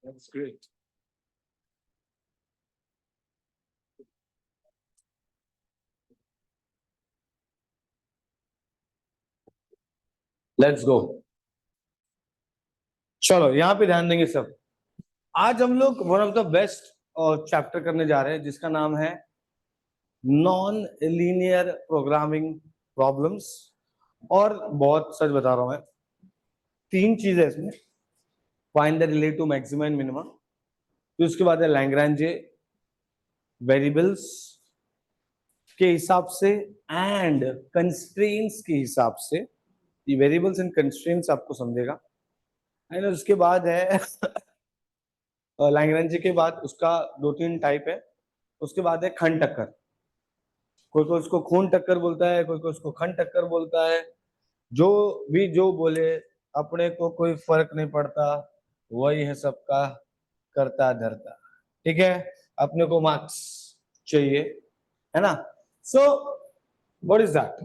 That's great. Let's go. चलो यहाँ पे ध्यान देंगे सब। आज हम लोग one of the best chapter करने जा रहे हैं जिसका नाम है नॉन लीनियर प्रोग्रामिंग प्रॉब्लम्स। और बहुत सच बता रहा हूं मैं, तीन चीजें इसमें। Find the relative maximum and minimum, फिर उसके बाद है लैग्रेंज वेरिएबल्स के हिसाब से एंड कंस्ट्रेंट्स के हिसाब से। ये वेरिएबल्स एंड कंस्ट्रेंट्स आपको समझेगा। एंड उसके बाद है लैग्रेंज के बाद उसका दो तीन टाइप है। उसके बाद है खंड टक्कर। कोई कोई उसको खून टक्कर बोलता है, कोई कोई उसको खंड टक्कर बोलता है। जो भी जो बोले, अपने को कोई फर्क नहीं पड़ता, वही है सबका करता धरता। ठीक है, अपने को मार्क्स चाहिए, है ना। So what is that?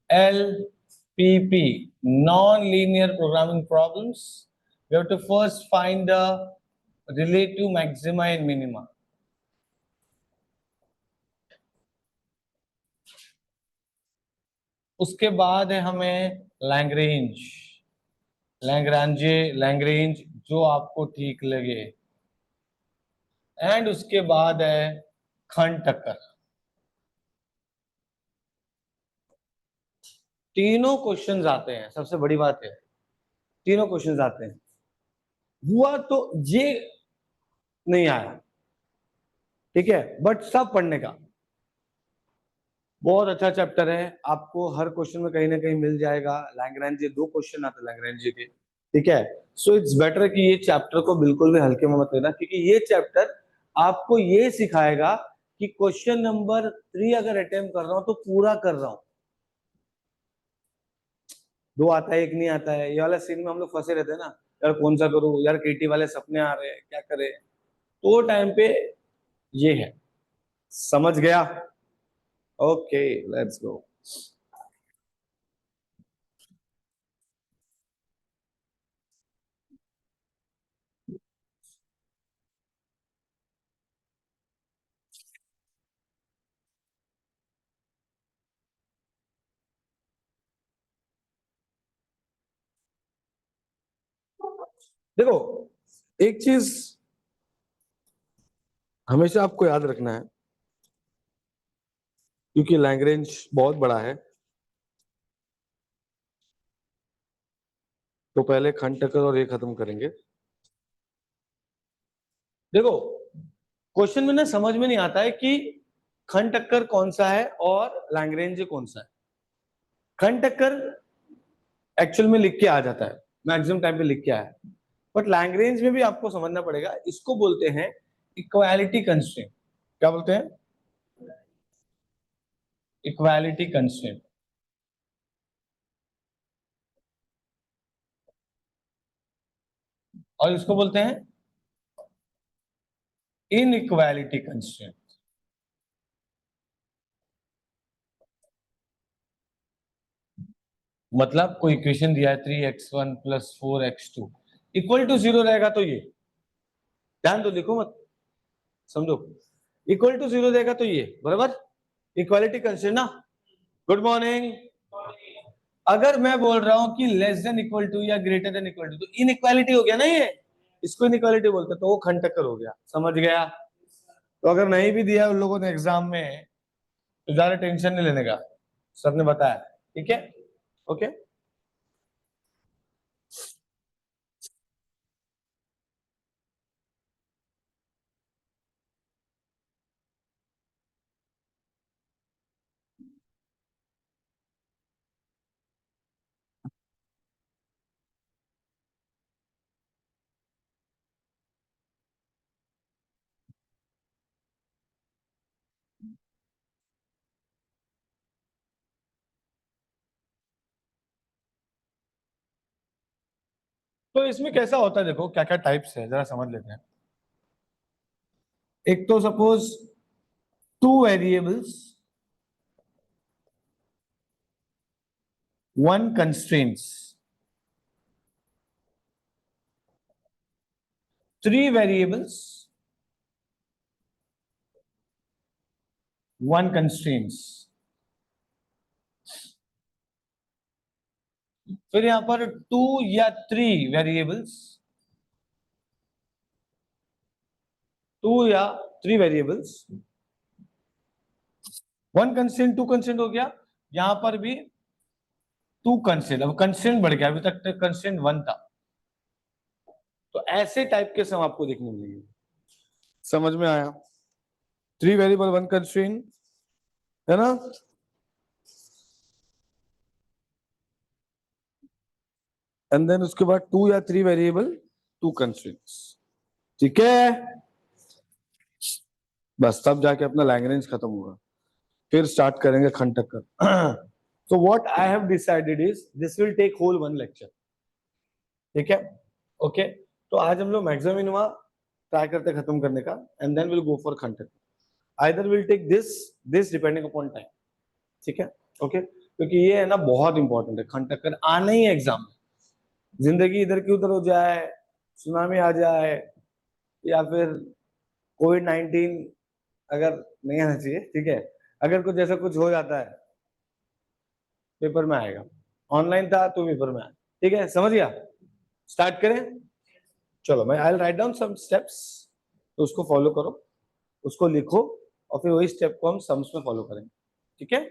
NLPP, non-linear programming problems. We have to first find the relative maxima and minima. उसके बाद है हमें लैग्रेंज, लैग्रेंज जो आपको ठीक लगे। एंड उसके बाद है खंड टक्कर। तीनों क्वेश्चंस आते हैं, सबसे बड़ी बात है तीनों क्वेश्चंस आते हैं। हुआ तो ये नहीं आया, ठीक है, बट सब पढ़ने का। बहुत अच्छा चैप्टर है, आपको हर क्वेश्चन में कहीं ना कहीं मिल जाएगा। लैग्रेंज दो क्वेश्चन आते हैं लैग्रेंज के, ठीक है। सो इट्स बेटर कि ये चैप्टर को बिल्कुल भी हल्के में मत लेना, क्योंकि ये चैप्टर आपको ये सिखाएगा कि क्वेश्चन नंबर 3 अगर अटेम्प्ट कर रहा हूं तो पूरा कर रहा हूं। दो आता है एक नहीं आता है, ये वाला सीन में हम लोग फंसे रहते हैं ना, यार कौन सा करूं, यार केटी वाले सपने आ रहे हैं, क्या करे। तो टाइम पे ये है, समझ गया? Okay, let's go. देखो, एक चीज हमेशा आपको याद रखना है, क्योंकि लैग्रेंज बहुत बड़ा है। तो पहले खंड टक्कर और ये खत्म करेंगे। देखो, क्वेश्चन में ना समझ में नहीं आता है कि खंड टक्कर कौन सा है और लैग्रेंज कौन सा है। खंड टक्कर एक्चुअल में लिख के आ जाता है, मैक्सिमम टाइम पे लिख के आया, बट लैग्रेंज में भी आपको समझना पड़ेगा। इसको बोलते हैं इक्वालिटी कंस्ट्रेंट। क्या बोलते हैं? Equality constraint. और इसको बोलते हैं इनइक्वालिटी कंस्ट्रेंट। मतलब कोई इक्वेशन दिया है 3x1 + 4x2 इक्वल टू 0 रहेगा, तो ये ध्यान दो, देखो मत, समझो। इक्वल टू 0 रहेगा तो ये बराबर इक्वालिटी कंस्ट्रेंट ना। Good morning. अगर मैं बोल रहा हूं कि लेस देन इक्वल टू या ग्रेटर देन इक्वल टू, तो इनइक्वालिटी हो गया ना ये, इसको इनइक्वालिटी बोलते हैं, तो वो खंड टक्कर हो गया। समझ गया? तो अगर नहीं भी दिया उन लोगों ने एग्जाम में तो ज्यादा टेंशन नहीं लेने का, सर ने बताया, ठीक है। ओके, तो इसमें कैसा होता है, देखो क्या क्या टाइप्स है, जरा समझ लेते हैं। एक तो suppose two variables, one constraints, 3 variables, 1 constraints। फिर यहां पर 2 या 3 वेरिएबल्स, 2 या 3 वेरिएबल्स, 1 कंस्ट्रेंट 2 कंस्ट्रेंट हो गया। यहां पर भी 2 कंस्ट्रेंट, अब कंस्ट्रेंट बढ़ गया, अभी तक कंस्ट्रेंट 1 था। तो ऐसे टाइप के सम आपको देखने मिलेंगे। समझ में आया? 3 वेरिएबल 1 कंस्ट्रेंट, है ना? एंड देन उसके बाद 2 या 3 वेरिएबल 2 कंस्ट्रेंट्स। ठीक है, बस तब जाके अपना लैंग्वेज खत्म होगा, फिर स्टार्ट करेंगे खंड टक्कर। So what I have decided is this will take whole 1 lecture। ठीक है, ओके। तो आज हम लोग मैक्सिमम मिनिमा ट्राई करते खत्म करने का, and then will go for खंड टक्कर। Either will take this depending upon time. ठीक है, ओके। क्योंकि ये है ना बहुत इंपॉर्टेंट है, खंड टक्कर आना ही एग्जाम में। जिंदगी इधर की उधर हो जाए, सुनामी आ जाए, या फिर कोविड-19 अगर नहीं आना चाहिए, ठीक है, अगर कुछ ऐसा कुछ हो जाता है, पेपर में आएगा। ऑनलाइन था तो पेपर में आया। ठीक है, समझ गया? स्टार्ट करें? चलो, मैं आई राइट डाउन सम स्टेप्स, तो उसको फॉलो करो, उसको लिखो, और फिर वही स्टेप को हम सम्स में फॉलो करेंगे। ठीक है?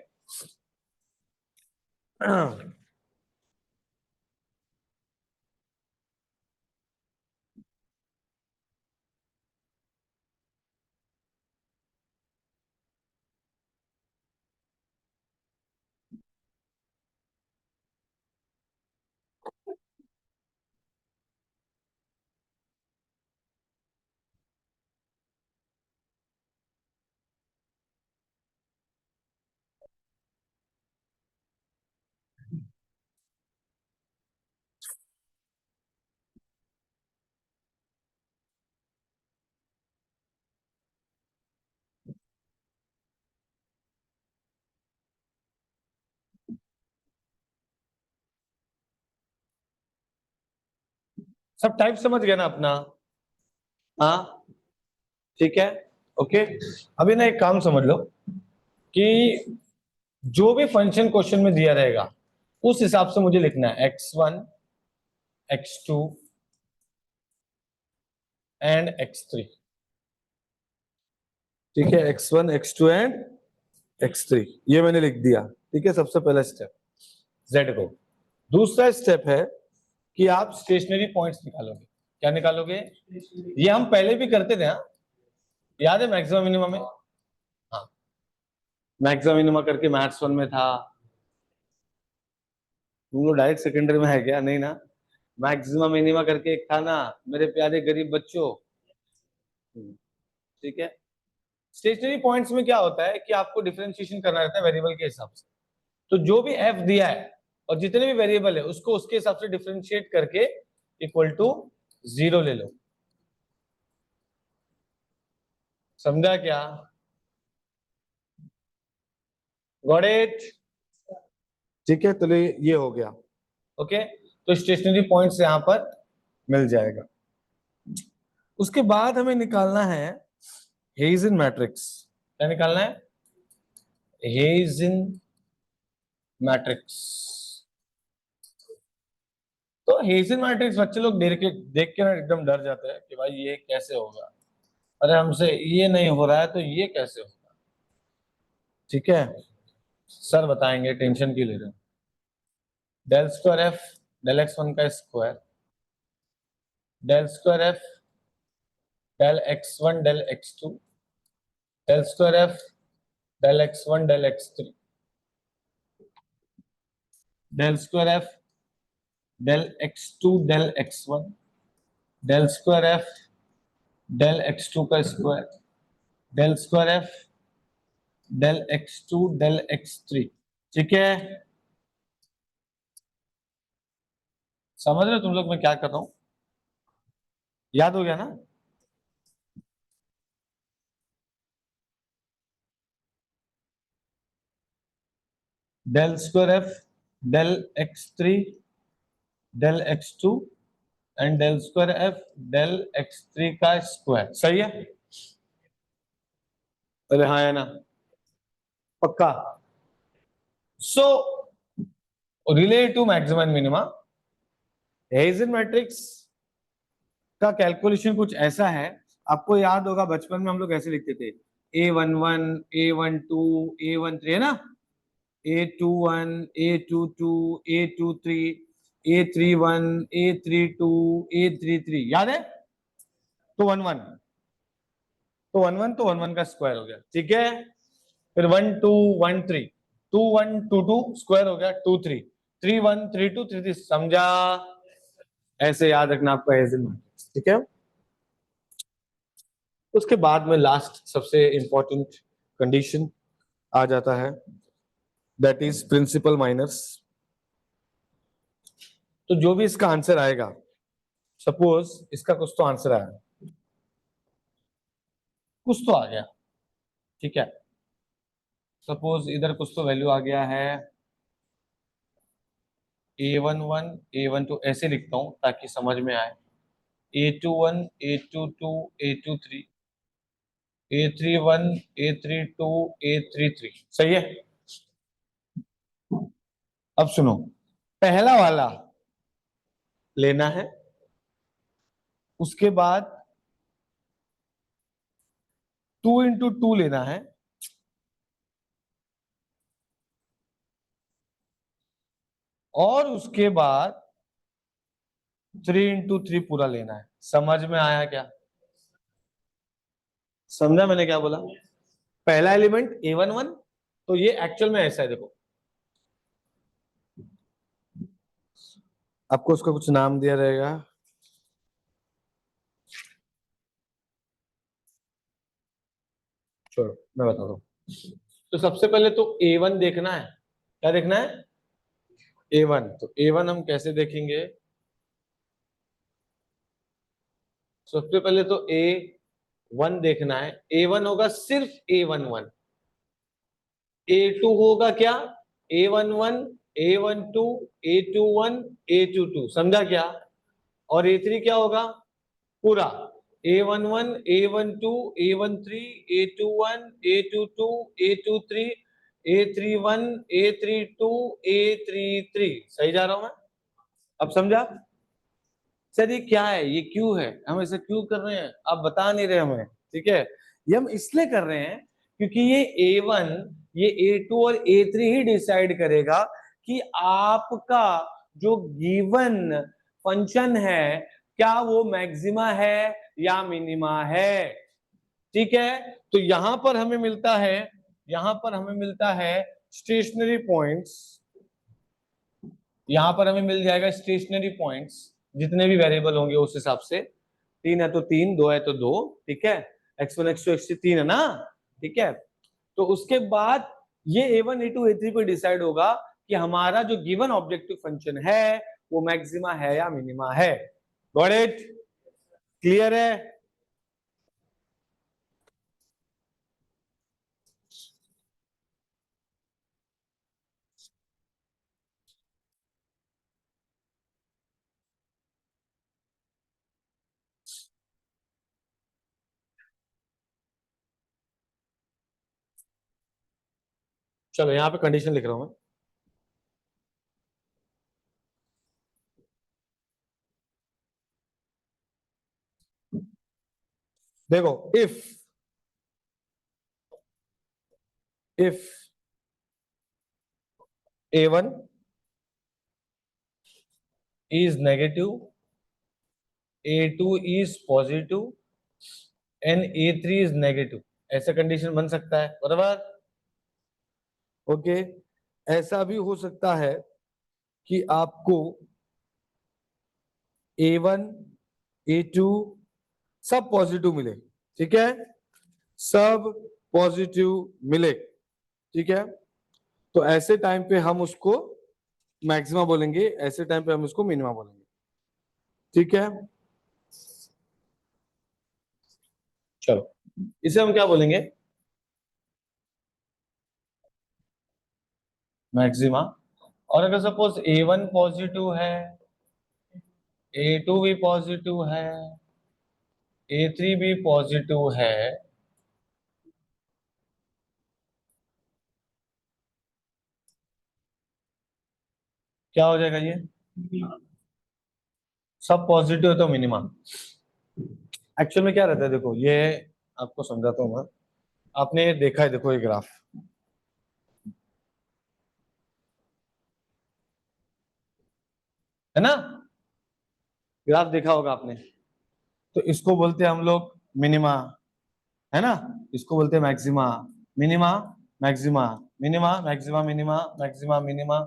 सब टाइप समझ गया ना अपना? हाँ, ठीक है, ओके। अभी ना एक काम समझ लो कि जो भी फंक्शन क्वेश्चन में दिया रहेगा उस हिसाब से मुझे लिखना है x1, x2 एंड x3। ठीक है, x1, x2 एंड x3 ये मैंने लिख दिया। ठीक है, सबसे पहला स्टेप z को। दूसरा स्टेप है कि आप स्टेशनरी पॉइंट्स निकालोगे। क्या निकालोगे? ये हम पहले भी करते थे, हाँ? याद है मैक्सिमम मिनिमम में? हाँ, मैक्सिमम मिनिमम करके मैथ्स 1 में था। तुम लोग डायरेक्ट सेकेंडरी में है क्या? नहीं ना? मैक्सिमम मिनिमा करके एक था ना, मेरे प्यारे गरीब बच्चों। ठीक है, स्टेशनरी पॉइंट्स में क्या होता है कि आपको डिफरेंशिएशन करना रहता है वेरिएबल के हिसाब से। तो जो भी एफ दिया है और जितने भी वेरिएबल है उसको उसके हिसाब से डिफरेंशिएट करके इक्वल टू 0 ले लो। समझा क्या? Got it? ठीक है, तो ये हो गया। ओके, तो स्टेशनरी पॉइंट्स यहां पर मिल जाएगा। उसके बाद हमें निकालना है हेइज़न मैट्रिक्स। क्या निकालना है? हेइज़न मैट्रिक्स। तो हेइज़न मैट्रिक्स बच्चे लोग देख के ना एकदम डर जाते हैं कि भाई ये कैसे होगा, अरे हमसे ये नहीं हो रहा है तो ये कैसे होगा। ठीक है, सर बताएंगे, टेंशन क्यों ले रहे हो। Del square F del x1 का square, del square F del x1 del x2, del square F del x1 del x3, del square F del x2 del x1, del square F del x2 का square, del square F del x2 del x3। ठीक है, समझ रहे हो तुम लोग मैं क्या कर रहा हूं? याद हो गया ना? Del square F del x3 del x2 and del square F del x3 का स्क्वायर। सही है? अरे हाँ है ना, पक्का। So relate to maximum minima, Hessian matrix का कैलकुलेशन कुछ ऐसा है। आपको याद होगा बचपन में हम लोग ऐसे लिखते थे, A11 A12 A13, है ना, A21 A22 A23 A31 A32 A33, याद है? तो वन वन का स्क्वायर हो गया, ठीक है। फिर 1213 2122 स्क्वायर हो गया 23 3132 33, समझा? ऐसे याद रखना आपका हेज़न मैट्रिक्स, ठीक है। उसके बाद में लास्ट सबसे इंपॉर्टेंट कंडीशन आ जाता है, दैट इज प्रिंसिपल माइनर्स। तो जो भी इसका आंसर आएगा, सपोज इसका कुछ तो आंसर आया, कुछ तो आ गया, ठीक है। सपोज इधर कुछ तो वैल्यू आ गया है A11 A12, ऐसे लिखता हूं ताकि समझ में आए। A21 A22 A23 A31 A32 A33, सही है। अब सुनो, पहला वाला लेना है, उसके बाद 2 into 2 लेना है, और उसके बाद 3 into 3 पूरा लेना है। समझ में आया क्या? समझा मैंने क्या बोला? पहला एलिमेंट A11, तो ये एक्चुअल में ऐसा है, देखो आपको उसका कुछ नाम दिया रहेगा, छोड़ो मैं बता रहा हूं। तो सबसे पहले तो A1 देखना है। क्या देखना है? A1। तो A1 हम कैसे देखेंगे? सबसे पहले तो A1 देखना है। A1 होगा सिर्फ A11। A2 होगा क्या? A11 A12 A21 A22, समझा क्या? और A3 क्या होगा? पूरा A11 A12 A13 A21 A22 A23 A31 A32 A33, सही जा रहा हूं मैं? अब समझा? सर ये क्या है, ये क्यों है, हम ऐसा क्यों कर रहे हैं, आप बता नहीं रहे हमें, ठीक है। ये हम इसलिए कर रहे हैं क्योंकि ये A1 ये A2 और A3 ही डिसाइड करेगा कि आपका जो गिवन फंक्शन है, क्या वो मैक्सिमा है या मिनिमा है, ठीक है। तो यहां पर हमें मिलता है, यहां पर हमें मिलता है स्टेशनरी पॉइंट्स, यहां पर हमें मिल जाएगा स्टेशनरी पॉइंट्स, जितने भी वेरिएबल होंगे उस हिसाब से। 3 है तो 3, 2 है तो 2, ठीक है। x1 x2 x3 3 है ना, ठीक है। तो उसके बाद ये A1 A2 A3 पे डिसाइड होगा कि हमारा जो गिवन ऑब्जेक्टिव फंक्शन है वो मैक्सिमा है या मिनिमा है। Got it? क्लियर है? चलो यहाँ पे कंडीशन लिख रहा हूं मैं। देखो, if A1 is negative, A2 is positive and A3 is negative, ऐसा कंडीशन बन सकता है, बराबर? ओके। ऐसा भी हो सकता है कि आपको A1 A2 सब पॉजिटिव मिले, ठीक है, सब पॉजिटिव मिले, ठीक है। तो ऐसे टाइम पे हम उसको मैक्सिमा बोलेंगे, ऐसे टाइम पे हम उसको मिनिमा बोलेंगे, ठीक है। चलो इसे हम क्या बोलेंगे? मैक्सिमा। और अगर सपोज A1 पॉजिटिव है A2 भी पॉजिटिव है, A3 भी पॉजिटिव है, क्या हो जाएगा ये? सब पॉजिटिव है तो मिनिमा। एक्चुअल में क्या रहता है, देखो ये आपको समझाता हूँ मैं। आपने ये देखा है, देखो ये ग्राफ है ना, ग्राफ देखा होगा आपने। तो इसको बोलते हैं हम लोग मिनिमा, है ना, इसको बोलते हैं maxima. Minima, maxima, minima, maxima, minima, maxima, minima,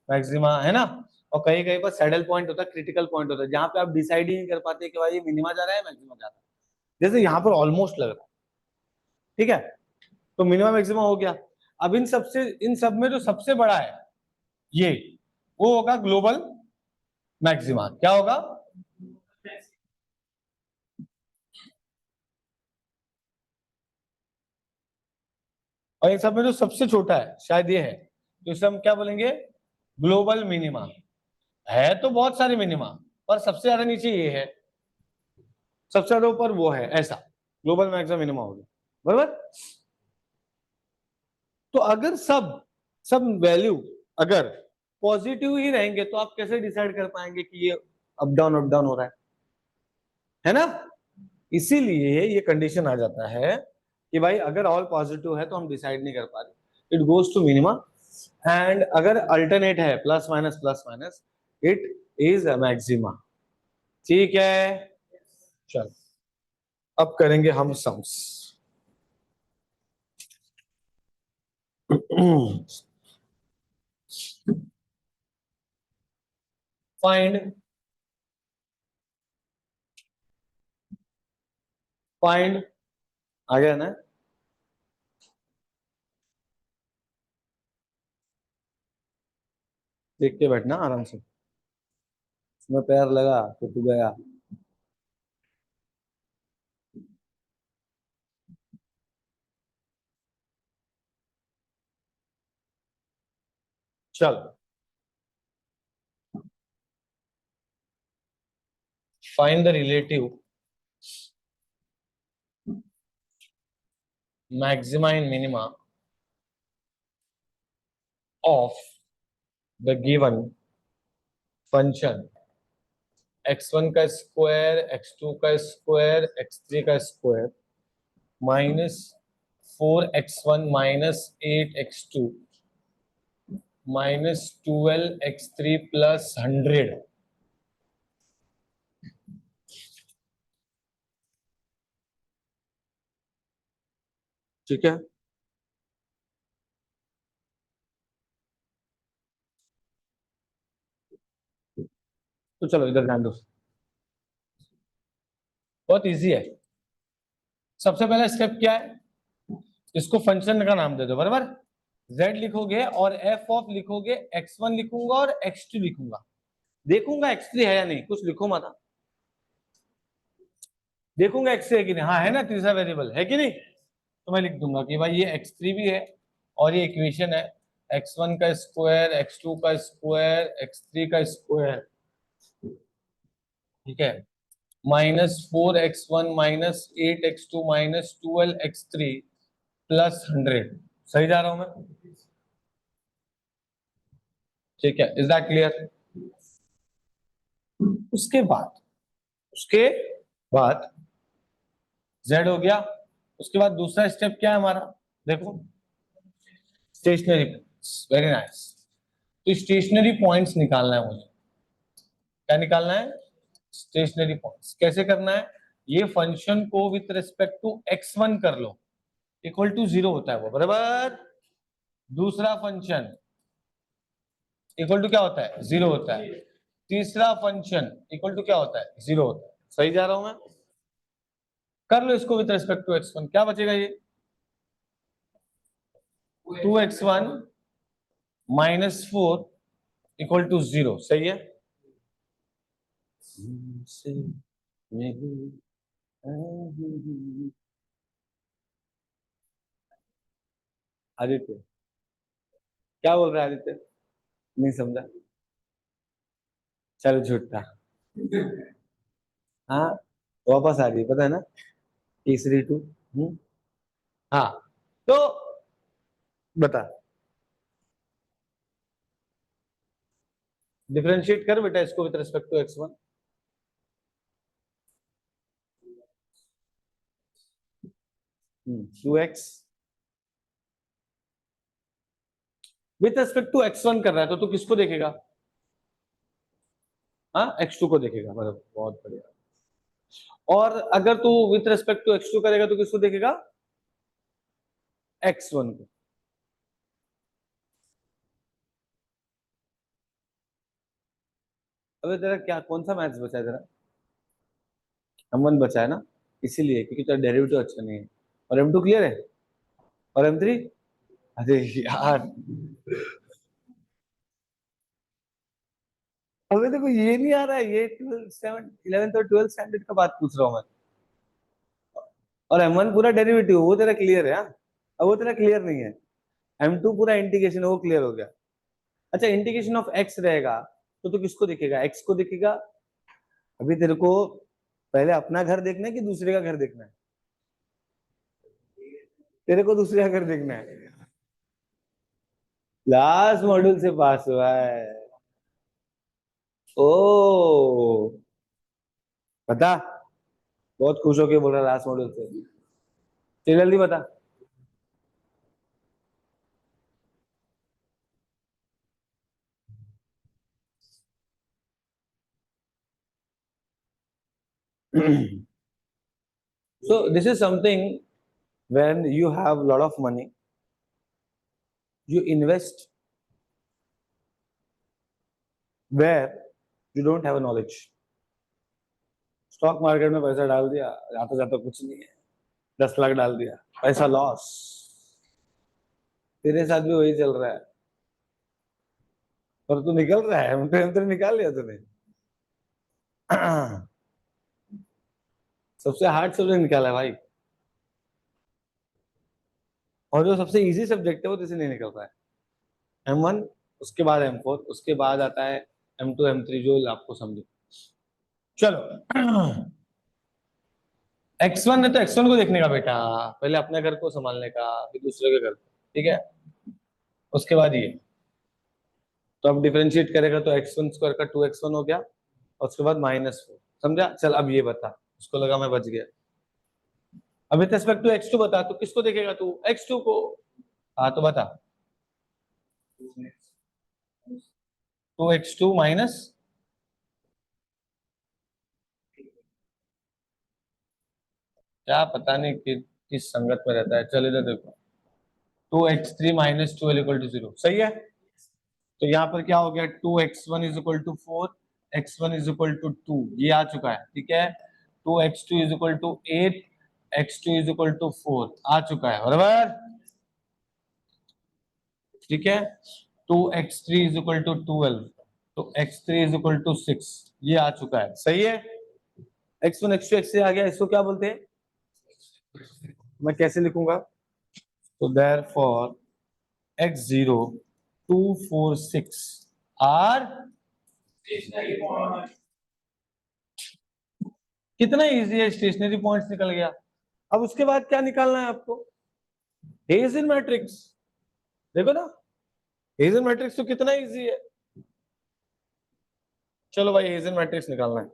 maxima, है ना। और कहीं कहीं पर सैडल पॉइंट होता है, क्रिटिकल पॉइंट होता है, जहां पे आप डिसाइड ही नहीं कर पाते कि भाई ये मिनिमा जा रहा है मैक्सिमा जा रहा है, जैसे यहाँ पर ऑलमोस्ट लग रहा है। ठीक है, तो मिनिमम मैक्सिमम हो गया। अब इन सब में जो सबसे बड़ा है ये, वो होगा ग्लोबल मैक्सिमा। क्या होगा? और इन सब में जो सबसे छोटा है शायद ये है, तो इसे हम क्या बोलेंगे? Global minima. है तो बहुत सारे मिनिमा, पर सबसे ज्यादा नीचे ये है, सबसे ज्यादा ऊपर वो है, ऐसा ग्लोबल मैक्सिमम मिनिमा हो गया। बराबर। तो अगर सब सब वैल्यू अगर पॉजिटिव ही रहेंगे तो आप कैसे डिसाइड कर पाएंगे कि ये अप डाउन हो रहा है ना। इसीलिए ये कंडीशन आ जाता है कि भाई अगर ऑल पॉजिटिव है तो हम डिसाइड नहीं कर पा रहे, it goes to minima. And अगर अल्टरनेट है plus minus, it is maxima. ठीक है, चल अब करेंगे हम सम्स। फाइंड फाइंड आ गया ना? देख के बैठना आराम से, उसमें पैर लगा तो तू गया। चल, find the relative maxima and minima of the given function x1 का स्क्वायर, x2 का स्क्वायर, x3 का स्क्वायर, -4x1 -8x2 -12x3 +100। ठीक है, तो चलो इधर ध्यान दो, बहुत इजी है। सबसे पहला स्टेप क्या है? इसको फंक्शन का नाम दे दो, बराबर। z लिखोगे और f ऑफ लिखोगे, x1 लिखूंगा और x2 लिखूंगा। देखूंगा x3 है या नहीं, कुछ लिखो मत। देखूंगा x3 है कि नहीं, हाँ है ना, तीसरा वेरिएबल है कि नहीं, तो मैं लिख दूंगा कि भाई ये x3 भी है और ये इक्वेशन है, x1 का स्क्वायर, x2 का स्क्वायर, x3 का स्क्वायर। ठीक है, -4x1 -8x2 -12x3 +100। सही जा रहा हूं मैं? ठीक है, इज दैट क्लियर? उसके बाद उसके बाद z हो गया। उसके बाद दूसरा स्टेप क्या है हमारा? देखो, स्टेशनरी पॉइंट्स, वेरी नाइस। तो स्टेशनरी पॉइंट्स निकालना है मुझे। क्या निकालना है? Stationary points. कैसे करना है? ये फंक्शन को विथ रिस्पेक्ट टू x1 कर लो, इक्वल टू 0 होता है वो, बराबर। दूसरा फंक्शन इक्वल टू क्या होता है? 0 होता है। तीसरा फंक्शन इक्वल टू क्या होता है? 0 होता है। सही जा रहा हूं मैं? कर लो इसको विथ रिस्पेक्ट टू x1, क्या बचेगा ये? 2x1 -4 equal to 0। सही है। आदित्य, क्या बोल रहा है आदित्य? नहीं समझा, चल झूठा। हाँ, वापस आ रही है, पता है ना, तीसरी टू। हाँ, तो बता, डिफरेंशिएट कर बेटा इसको with respect to x1। 2x with respect to x1 कर रहा है तो तू किसको देखेगा? हाँ, x2 को देखेगा, मतलब बहुत बढ़िया। और अगर तू विथ रिस्पेक्ट टू x2 करेगा तो किसको देखेगा? x1 को। अबे तेरा क्या, कौन सा मैथ्स बचा है तेरा? m1 बचा है ना, इसीलिए क्योंकि तेरा डेरिवेटिव अच्छा नहीं है। और m2 क्लियर है? और m3? अरे यार, अबे देखो ये नहीं आ रहा है, ये 11th और 12th स्टैंडर्ड का बात पूछ रहा हूँ मैं। और m1 पूरा डेरिवेटिव वो तेरा क्लियर है, हाँ? अब वो तेरा क्लियर नहीं है। m2 पूरा इंटीग्रेशन वो क्लियर हो गया। अच्छा, इंटीग्रेशन ऑफ x रहेगा तो तू किसको देखेगा? x को देखेगा। अभी तेरे को पहले अपना घर देखना है कि दूसरे का घर देखना है? तेरे को दूसरे का घर देखना है। लास्ट मॉड्यूल से पास हुआ है। ओ, बता, बहुत खुश होके बोल रहा लास्ट मॉड्यूल से। चल जल्दी बता। So this is something, when you have a lot of money, you invest where you don't have a knowledge. Stock market में पैसा डाल दिया, जाता जाता कुछ नहीं है, 10 लाख डाल दिया, पैसा लॉस। तेरे साथ भी वही चल रहा है, पर तू निकल रहा है, हम तो निकाल लिया तूने। सबसे हार्ड सब्जेक्ट निकाला है भाई, और जो सबसे इजी सब्जेक्ट है वो तुझसे नहीं निकल रहा है। m1, उसके बाद m4, उसके बाद आता है m2 m3, जो आपको समझो। चलो, x1 है तो x1 को देखने का बेटा, पहले अपने घर को संभालने का, फिर दूसरे के घर को, ठीक है? उसके बाद ये, तो अब डिफरेंशिएट करेगा तो x1 स्क्वायर का 2x1 हो गया, और उसके बाद -4। समझा? चल अब ये बता, उसको लगा मैं बच गया। अब विथ रिस्पेक्ट टू x2 बता, तो किसको देखेगा तू? x2 को। हाँ तो बता, 2x2 माइनस, क्या पता नहीं किस संगत में रहता है। चल इधर देखो, 2x3 माइनस 12 = 0, सही है? तो यहाँ पर क्या हो गया? 2x1 = 4, x1 = 2, ये आ चुका है, ठीक है? 2x2 = 8, x2 = 4 आ चुका है, बराबर? ठीक है? 2x3 = 12, तो x3 = 6, ये आ चुका है, सही है? x1 x2 x3 आ गया, इसको क्या बोलते हैं? मैं कैसे लिखूंगा? तो therefore x0, 2, 4, 6 आर। कितना इजी है, स्टेशनरी पॉइंट्स निकल गया। अब उसके बाद क्या निकालना है आपको? Hessian matrix. देखो ना, हेजन मैट्रिक्स तो कितना इजी है। चलो भाई, हेजन मैट्रिक्स निकालना है।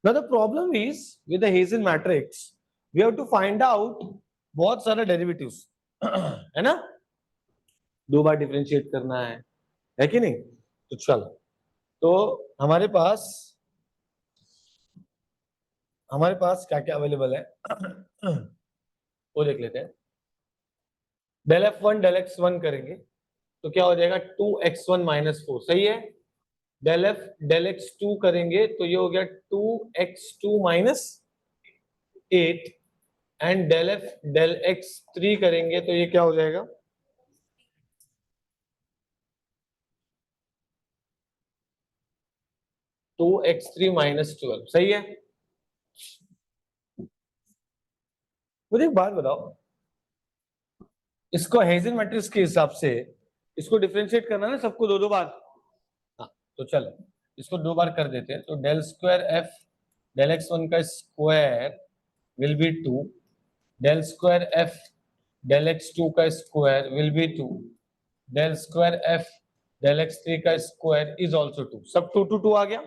Now the problem is with the Hazen matrix, we have to find out बहुत सारे डेरिवेटिव्स, है ना? 2 बार डिफरेंशिएट करना है कि नहीं? तो चलो, तो हमारे पास हमारे पास क्या क्या अवेलेबल है वो देख लेते हैं। डेल f1 डेल x1 करेंगे तो क्या हो जाएगा? 2x1 - 4, सही है? डेल f डेल x2 करेंगे तो ये हो गया 2x2 - 8, and del f del x3 करेंगे तो ये क्या हो जाएगा? 2x3 - 12, सही है? मुझे एक बात बताओ, इसको हेजन मैट्रिक्स के हिसाब से इसको डिफरेंशिएट करना है ना सबको 2-2 बार। हाँ, तो चलो, इसको 2 बार कर देते हैं, तो del square F del x1 का square will be 2, del square F del x2 का square will be 2, del square F del x3 का स्क्वायर इज ऑल्सो 2। सब 2 2 2 आ गया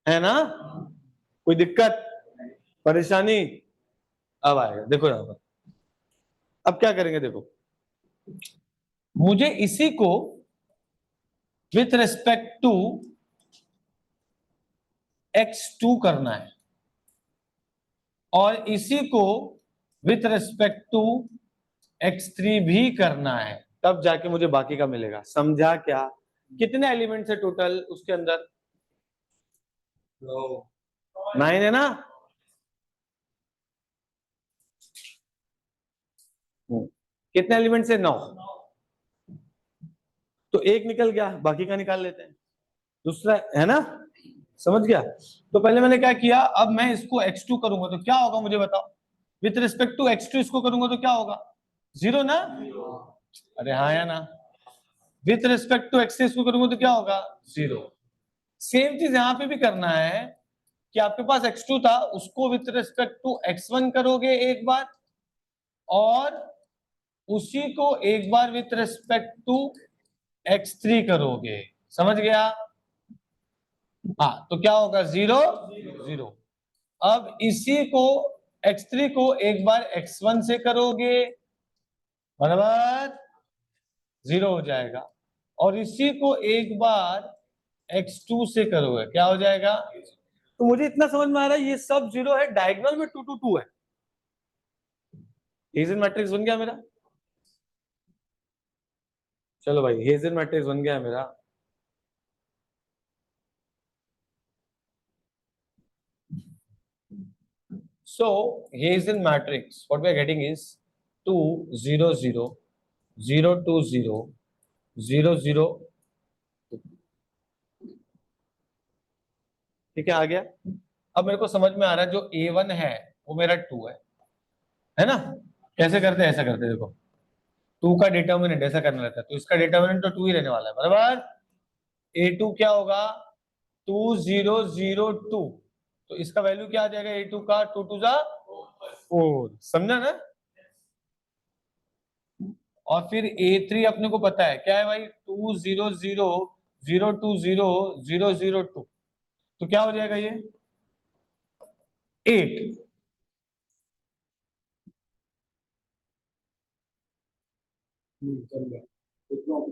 है ना? कोई दिक्कत परेशानी? अब आएगा, देखो यहां पर। अब क्या करेंगे, देखो मुझे इसी को विथ रिस्पेक्ट टू x2 करना है और इसी को विथ रिस्पेक्ट टू x3 भी करना है, तब जाके मुझे बाकी का मिलेगा। समझा क्या? कितने एलिमेंट्स है टोटल उसके अंदर? 9 है ना? कितने एलिमेंट्स है? 9। तो एक निकल गया, बाकी का निकाल लेते हैं। दूसरा है ना, समझ गया? तो पहले मैंने क्या किया, अब मैं इसको x2 करूंगा तो क्या होगा मुझे बताओ। विथ रिस्पेक्ट टू x2 इसको करूंगा तो क्या होगा? 0 ना? अरे हाँ या ना? विथ रिस्पेक्ट टू x3 इसको करूंगा तो क्या होगा? 0। सेम चीज यहां पे भी करना है कि आपके पास x2 था, उसको विथ रिस्पेक्ट टू x1 करोगे एक बार, और उसी को एक bar with respect to x3 करोगे। समझ गया? हाँ, तो क्या होगा? 0 0। अब इसी को x3 को एक बार x1 से करोगे, बराबर 0 हो जाएगा, और इसी को एक बार x2 से करोगे, क्या हो जाएगा? तो मुझे इतना समझ में आ रहा है, ये सब 0 है, डायगोनल में 2 2 2 है। हेजन मैट्रिक्स बन गया मेरा। चलो भाई, हेजन मैट्रिक्स बन गया मेरा। So Hazen matrix, what we are getting is 2 0 0 0 2 0 0 0। ठीक है, आ गया। अब मेरे को समझ में आ रहा है, जो A1 है वो मेरा 2 है ना? कैसे करते हैं? ऐसा करते हैं, देखो 2 का डिटर्मिनेंट ऐसा करना रहता है, तो इसका डिटर्मिनेंट तो 2 ही रहने वाला है, बराबर। A2 क्या होगा? 2 0 0 2। तो इसका वैल्यू क्या आ जाएगा A2 का? 2 2 जा 4। समझा ना? और फिर A3 अपने को पता है क्या है भाई? 2 0 0 0 2 0 0 0 2। तो क्या हो जाएगा ये? 8।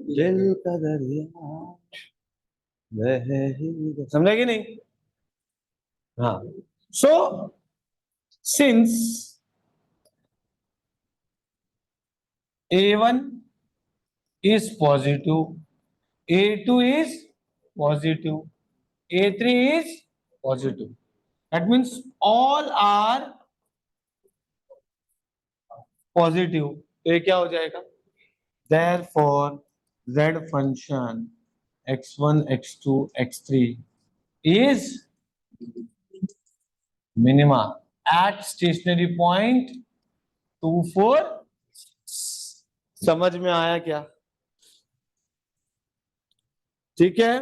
दिल का दरिया समझा कि नहीं? हाँ। So since A1 is positive, A2 is positive, A3 is positive, that means all are positive। तो ये क्या हो जाएगा? Therefore z function x1 x2 x3 is minima at stationary point 2 4। समझ में आया क्या? ठीक है,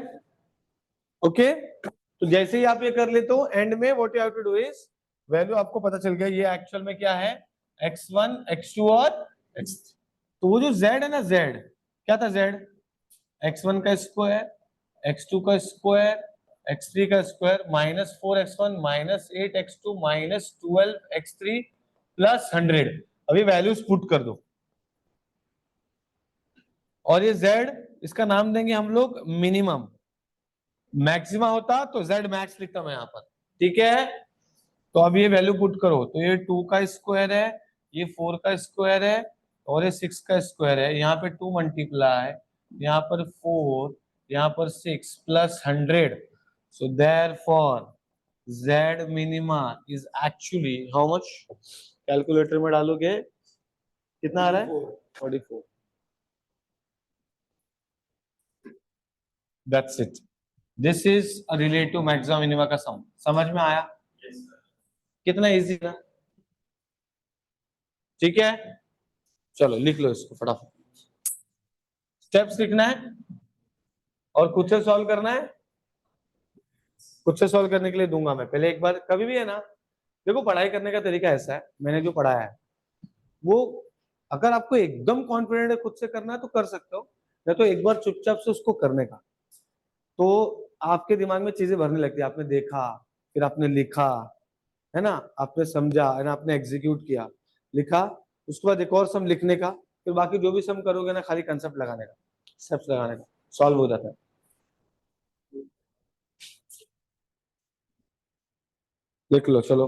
ओके। तो जैसे ही आप ये कर लेते हो, एंड में what you have to do is, value आपको पता चल गया ये एक्चुअल में क्या है, x1 x2 और x3। तो वो जो z है ना, z क्या था? z x1 का स्क्वायर x2 का स्क्वायर x3 का square minus 4x1 minus 8x2 minus 12x3 plus 100। अभी वैल्यूज पुट कर दो, और ये z इसका नाम देंगे हम लोग मिनिमम। मैक्सिमा होता तो z मैक्स लिखता मैं यहाँ पर, ठीक है? तो अब ये वैल्यू पुट करो, तो ये 2 का स्क्वायर है, ये 4 का स्क्वायर है, और ये 6 का स्क्वायर है। यहाँ पे 2 मल्टीप्लाई, यहाँ पर 4, यहाँ पर 6 plus 100। So therefore z minima is actually how much? Calculator में डालोगे कितना आ रहा है? 44। That's it. This is a relative maxima minima का सम। समझ में आया? कितना इजी ना? ठीक है, चलो लिख लो इसको फटाफट। स्टेप्स लिखना है और खुद से सॉल्व करना है। खुद से सॉल्व करने के लिए दूंगा मैं, पहले एक बार कभी भी है ना। देखो पढ़ाई करने का तरीका ऐसा है, मैंने जो पढ़ाया है वो, अगर आपको एकदम कॉन्फिडेंट है खुद से करना है तो कर सकते हो, या तो एक बार चुपचाप से उसको करने का, तो आपके दिमाग में चीजें भरने लगती है। आपने देखा, फिर आपने लिखा, है ना, आपने समझा, है ना, आपने एग्जीक्यूट किया, लिखा, उसके बाद एक और सम लिखने का, फिर बाकी जो भी सम करोगे ना खाली कंसेप्ट लगाने का, स्टेप्स लगाने का, सॉल्व हो जाता है। लिख लो चलो।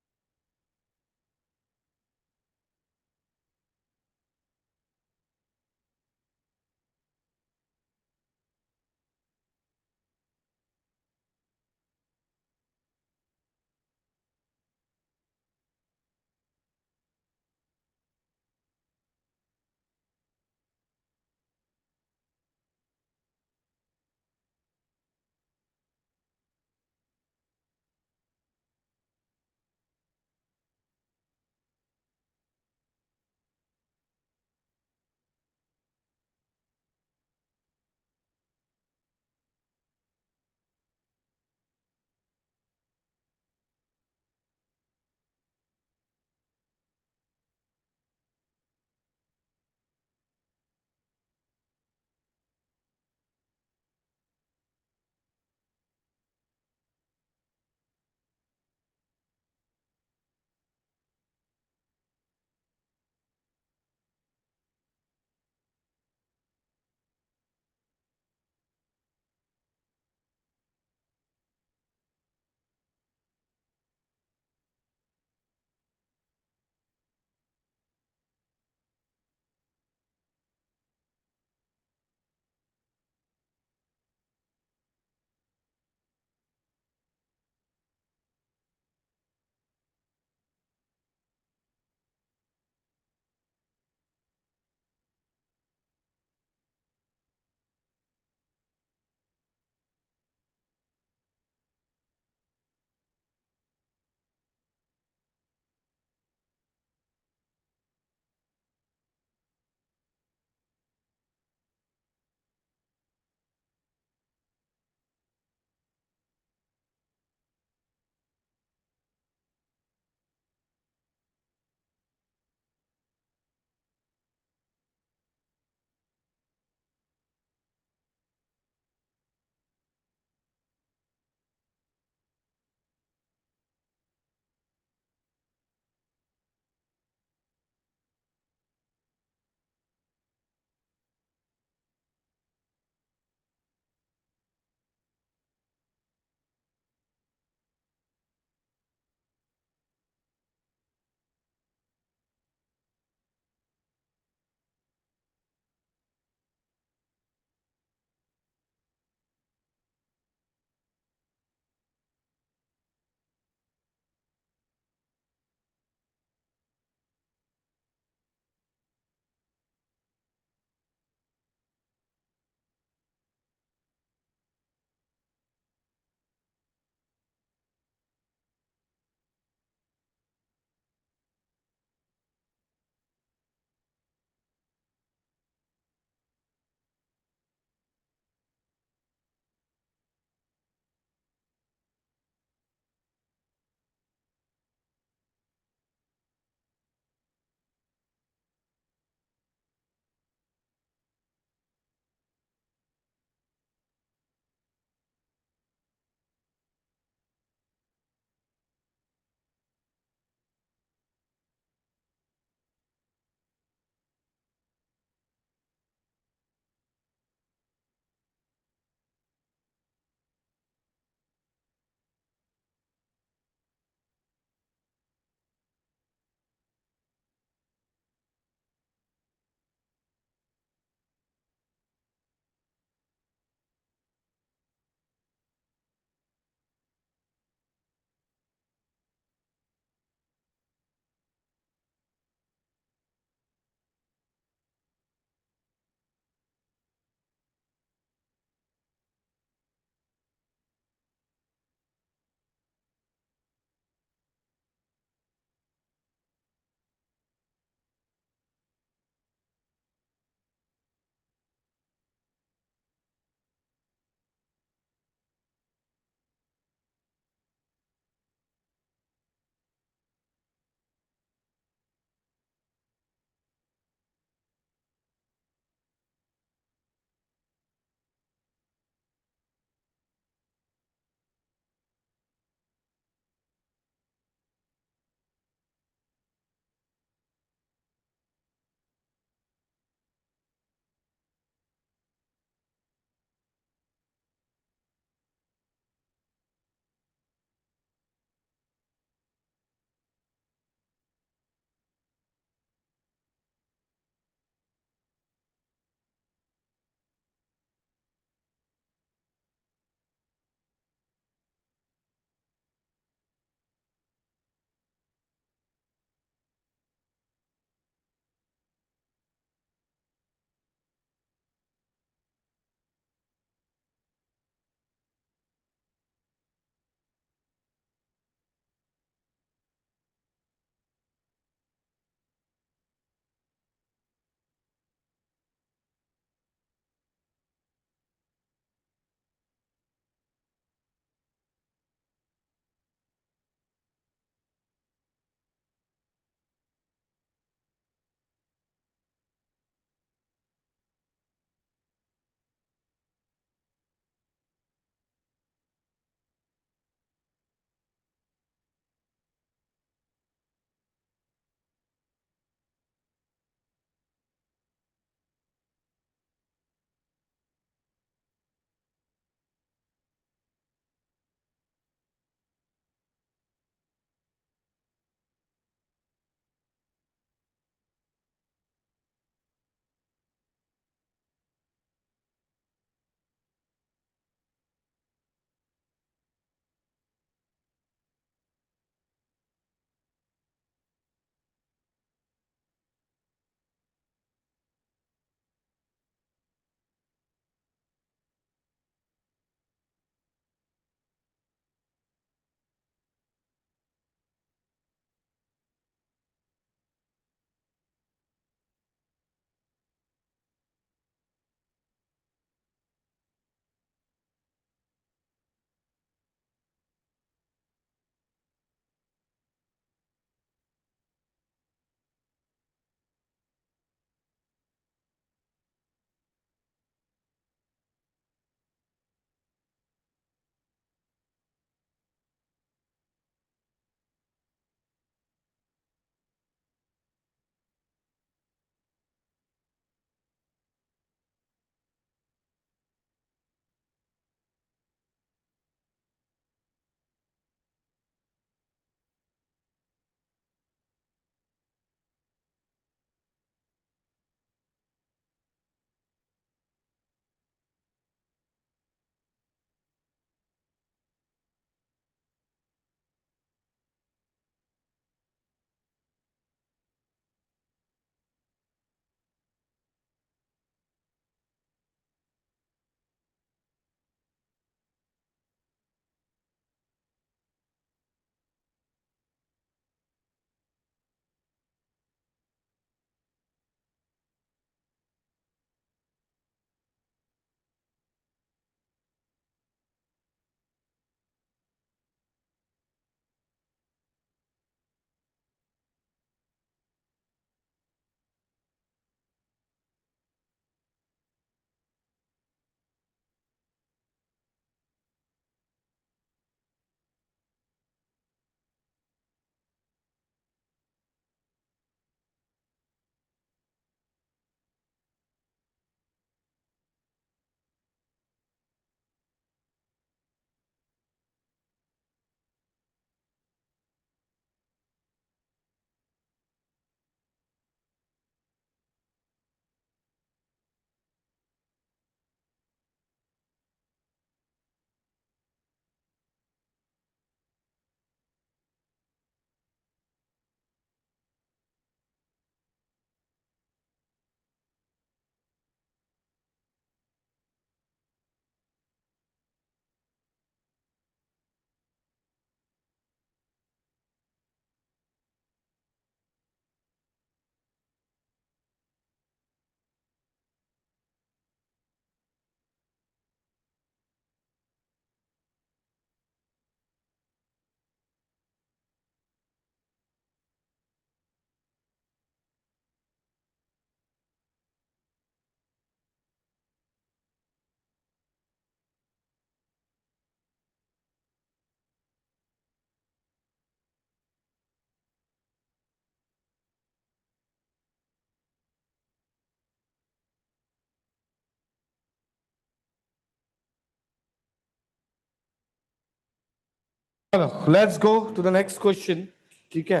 चलो let's go to the next question. ठीक है,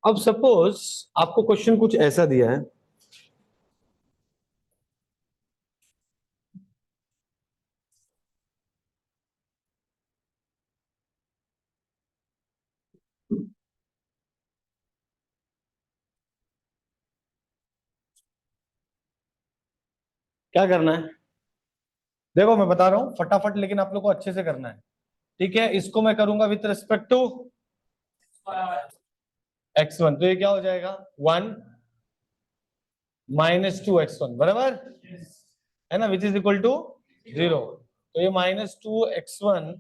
अब सपोज आपको क्वेश्चन कुछ ऐसा दिया है, क्या करना है? देखो मैं बता रहा हूं फटाफट, लेकिन आप लोग को अच्छे से करना है। ठीक है, इसको मैं करूंगा विथ रिस्पेक्ट टू x1, तो ये क्या हो जाएगा 1 माइनस 2x1, बराबर है ना, विच इज इक्वल टू 0। तो ये -2x1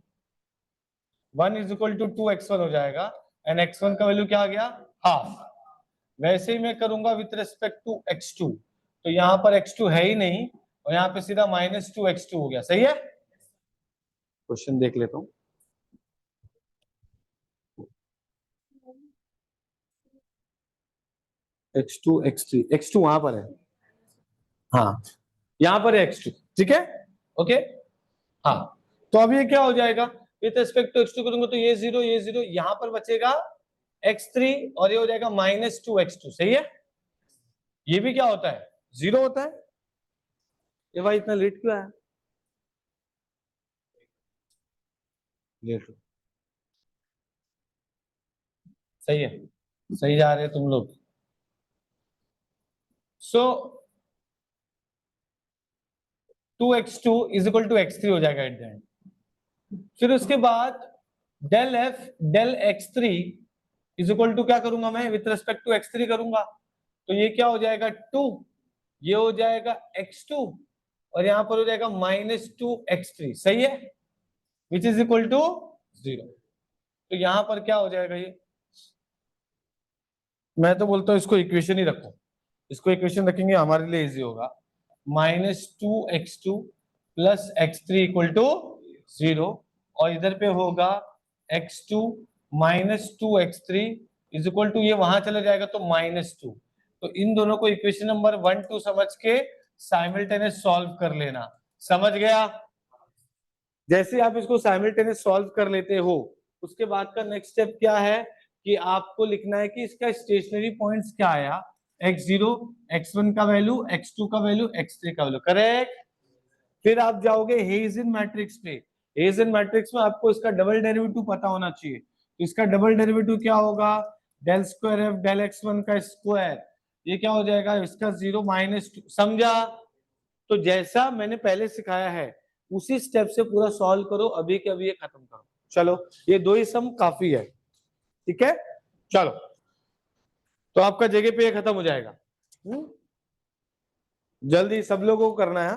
1 is equal to 2x1 हो जाएगा, एंड x1 का वैल्यू क्या आ गया, हाफ। वैसे ही मैं करूंगा विथ रिस्पेक्ट टू x2, तो यहाँ पर x2 है ही नहीं, और यहाँ पे सीधा -2x2 हो गया। सही है, क्वेश्चन देख लेता हूं। x2 x3, x2 वहां पर है, हाँ यहाँ पर है x2। ठीक है, ओके, हाँ। तो अब ये क्या हो जाएगा, विथ रिस्पेक्ट टू x2 करूंगा तो ये 0 ये 0, यहाँ पर बचेगा x3, और ये हो जाएगा -2x2। सही है, ये भी क्या होता है, 0 होता है। ये भाई इतना लेट क्यों आया? लेट हो। सही है, सही जा रहे हैं तुम लोग। सो 2x2 is equal to x3 हो जाएगा एट द एंड। फिर उसके बाद del f del x3 is equal to क्या करूंगा मैं, विथ रिस्पेक्ट टू x3 करूंगा, तो ये क्या हो जाएगा 2, ये हो जाएगा x2, और यहां पर हो जाएगा -2x3। सही है, विच इज इक्वल टू 0। तो यहां पर क्या हो जाएगा, ये मैं तो बोलता हूं इसको इक्वेशन ही रखो, इसको इक्वेशन रखेंगे हमारे लिए इजी होगा। -2x2 plus x3 equal to 0, और इधर पे होगा x2 -2x3 is equal to, ये वहां चला जाएगा तो -2। तो इन दोनों को इक्वेशन नंबर 1 2 समझ के साइमल्टेनियस सॉल्व कर लेना। समझ गया? जैसे आप इसको साइमल्टेनियस सॉल्व कर लेते हो, उसके बाद का नेक्स्ट स्टेप क्या है कि आपको लिखना है कि इसका स्टेशनरी पॉइंट्स क्या आया, x0 x1 का वैल्यू, x2 का वैल्यू, x3 का वैल्यू, करेक्ट। फिर आप जाओगे हेजन मैट्रिक्स पे। हेजन मैट्रिक्स में आपको इसका डबल डेरिवेटिव पता होना चाहिए, तो इसका डबल डेरिवेटिव क्या होगा, del square F del x1 का स्क्वायर, ये क्या हो जाएगा इसका 0 -2। समझा? तो जैसा मैंने पहले सिखाया है उसी स्टेप से पूरा सॉल्व करो, अभी के अभी ये खत्म करो। चलो, ये दो ही सम काफी है। ठीक है, चलो, तो आपका जगह पे ये खत्म हो जाएगा। जल्दी सब लोगों को करना है।